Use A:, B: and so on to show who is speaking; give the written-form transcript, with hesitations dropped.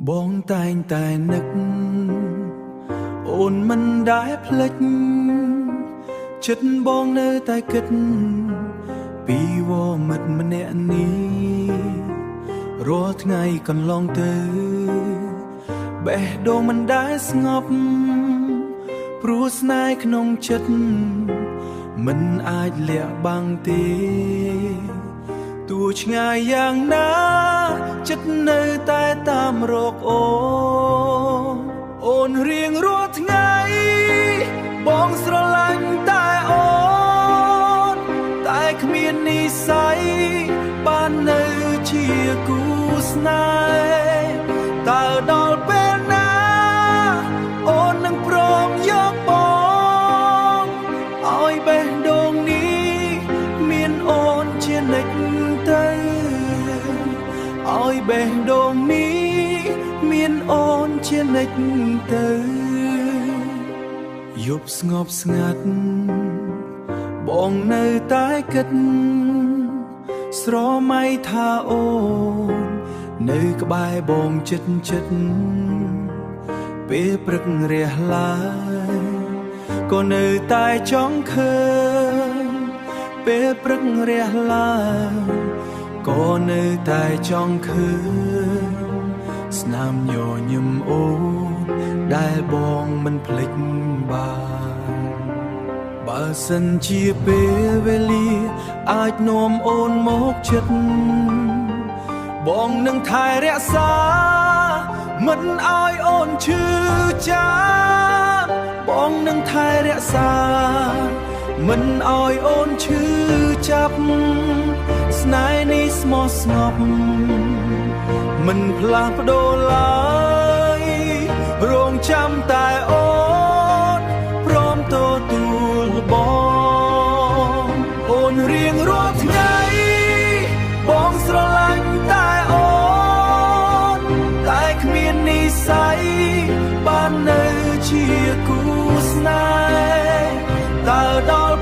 A: បងតែងតែនឹកអូនមិនដែលភ្លេចចិត្តបងនៅតែគិតពីវមិត្តម្នាក់នេះរាល់ថ្ងៃកន្លងទៅបេះដូងមិនដែលស្ងប់ព្រោះស្នេហ៍ក្នុងចិត្តមិនអាចលាក់បាំងទេទោះឆ្ងាយយ៉ាងណាចិត្តនៅតែតាមរកអូនរៀងរាល់ថ្ងៃបងស្រឡាញ់តែអូនតែគ្មាននិស្ស័យបាននៅជាគូស្នេហ៍តើដល់ពេលណាអូននឹងព្រមយកបងឲ្យបេះដូងនេះមានអូនជានិច្ចទៅឲ្យបេះដូងនេះមានអូនជានិច្ចទៅយប់ស្ងប់ស្ងាត់បងនៅតែគិតស្រមៃថាអូននៅក្បែរបងចិត្តពេលព្រឹករះឡើយក៏នៅតែចង់ឃើញពេលព្រឹករះឡើយក៏នៅតែចង់ឃើញស្នាមញញឹមអូនដែលបងមិនភ្លេចបានបើសិនជាពេលវេលាអាចនាំអូនមកចិត្តបងនឹងថែរក្សាមិនឲ្យអូនឈឺចាំបងនឹងថែរក្សាមិនឲ្យអូនឈឺចាប់ស្នេហ៍នេះស្មោះស្ងប់មិនផ្លាស់ប្ដូរឡើយរងចាំតែអូនព្រមទទួលបងអូនរៀងរាល់ថ្ងៃបងស្រឡាញ់តែអូនតែគ្មាននិស្ស័យបាននៅជាគូស្នេហ៍តើដល់